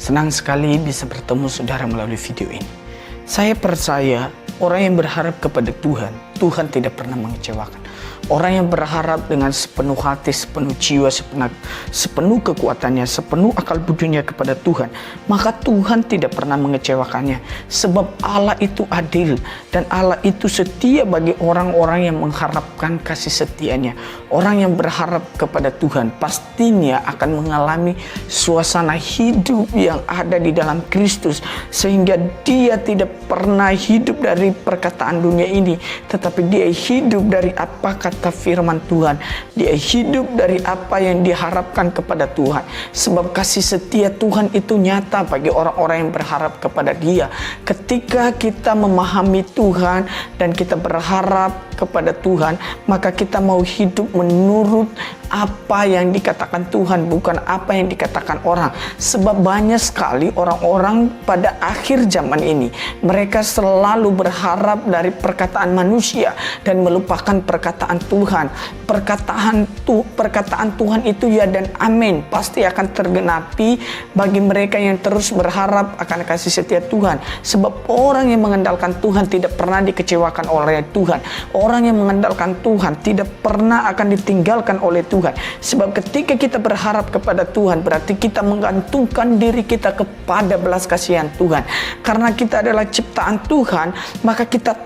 Senang sekali bisa bertemu saudara melalui video ini. Saya percaya orang yang berharap kepada Tuhan, Tuhan tidak pernah mengecewakan. Orang yang berharap dengan sepenuh hati, sepenuh jiwa, sepenuh kekuatannya, sepenuh akal budinya kepada Tuhan, maka Tuhan tidak pernah mengecewakannya. Sebab Allah itu adil dan Allah itu setia bagi orang-orang yang mengharapkan kasih setianya. Orang yang berharap kepada Tuhan pastinya akan mengalami suasana hidup yang ada di dalam Kristus, sehingga dia tidak pernah hidup dari perkataan dunia ini, tetapi dia hidup dari apa kata firman Tuhan. Dia hidup dari apa yang diharapkan kepada Tuhan. Sebab kasih setia Tuhan itu nyata bagi orang-orang yang berharap kepada Dia. Ketika kita memahami Tuhan dan kita berharap kepada Tuhan, maka kita mau hidup menurut apa yang dikatakan Tuhan, bukan apa yang dikatakan orang. Sebab banyak sekali orang-orang pada akhir zaman ini, mereka selalu berharap dari perkataan manusia dan melupakan perkataan Tuhan. Perkataan Tuhan itu ya dan amin, pasti akan tergenapi bagi mereka yang terus berharap akan kasih setia Tuhan. Sebab orang yang mengandalkan Tuhan tidak pernah dikecewakan oleh Tuhan. Orang yang mengandalkan Tuhan tidak pernah akan ditinggalkan oleh Tuhan. Sebab ketika kita berharap kepada Tuhan, berarti kita menggantungkan diri kita kepada belas kasihan Tuhan. Karena kita adalah ciptaan Tuhan, maka kita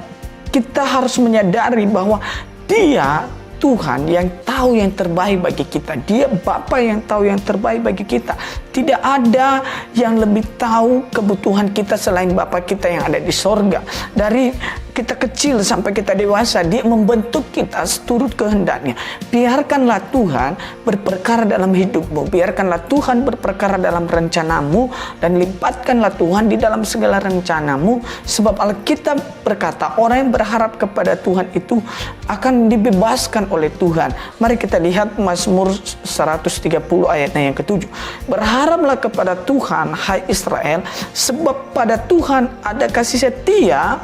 harus menyadari bahwa Dia Tuhan yang tahu yang terbaik bagi kita. Dia Bapa yang tahu yang terbaik bagi kita. Tidak ada yang lebih tahu kebutuhan kita selain Bapa kita yang ada di sorga. Dari kita kecil sampai kita dewasa, Dia membentuk kita seturut kehendaknya. Biarkanlah Tuhan berperkara dalam hidupmu. Biarkanlah Tuhan berperkara dalam rencanamu. Dan libatkanlah Tuhan di dalam segala rencanamu. Sebab Alkitab berkata, orang yang berharap kepada Tuhan itu akan dibebaskan oleh Tuhan. Mari kita lihat Mazmur 130 ayatnya yang ke-7. Berharaplah kepada Tuhan, hai Israel, sebab pada Tuhan ada kasih setia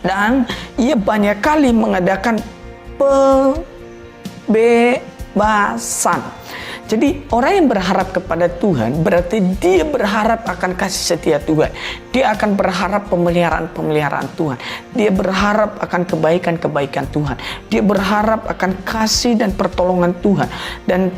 dan Ia banyak kali mengadakan pembebasan. Jadi orang yang berharap kepada Tuhan berarti dia berharap akan kasih setia Tuhan. Dia akan berharap pemeliharaan Tuhan. Dia berharap akan kebaikan-kebaikan Tuhan. Dia berharap akan kasih dan pertolongan Tuhan. Dan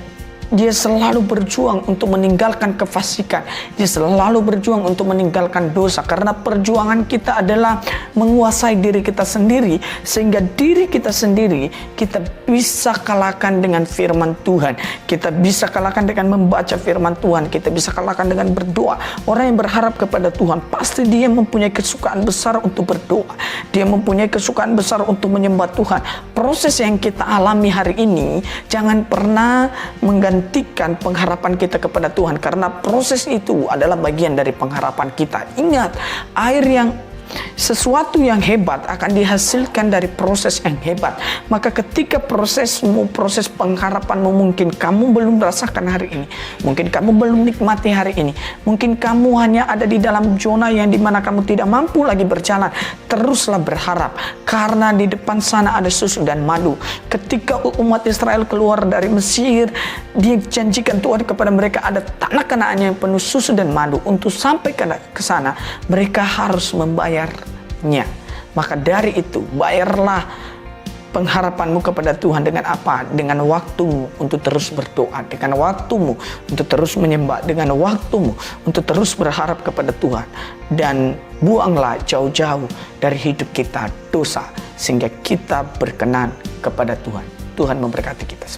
dia selalu berjuang untuk meninggalkan kefasikan. Dia selalu berjuang untuk meninggalkan dosa. Karena perjuangan kita adalah menguasai diri kita sendiri, sehingga diri kita sendiri kita bisa kalahkan dengan firman Tuhan. Kita bisa kalahkan dengan membaca firman Tuhan. Kita bisa kalahkan dengan berdoa. Orang yang berharap kepada Tuhan pasti dia mempunyai kesukaan besar untuk berdoa. Dia mempunyai kesukaan besar untuk menyembah Tuhan. Proses yang kita alami hari ini jangan pernah menggantikan pengharapan kita kepada Tuhan, karena proses itu adalah bagian dari pengharapan kita. Ingat, sesuatu yang hebat akan dihasilkan dari proses yang hebat. Maka ketika proses pengharapanmu mungkin kamu belum rasakan hari ini, mungkin kamu belum nikmati hari ini, mungkin kamu hanya ada di dalam zona yang dimana kamu tidak mampu lagi berjalan, teruslah berharap, karena di depan sana ada susu dan madu. Ketika umat Israel keluar dari Mesir, Dia janjikan Tuhan kepada mereka ada tanah Kanaan yang penuh susu dan madu. Untuk sampai ke sana mereka harus membayarnya. Maka dari itu bayarlah pengharapanmu kepada Tuhan dengan apa? Dengan waktumu untuk terus berdoa, dengan waktumu untuk terus menyembah, dengan waktumu untuk terus berharap kepada Tuhan. Dan buanglah jauh-jauh dari hidup kita dosa, sehingga kita berkenan kepada Tuhan. Tuhan memberkati kita.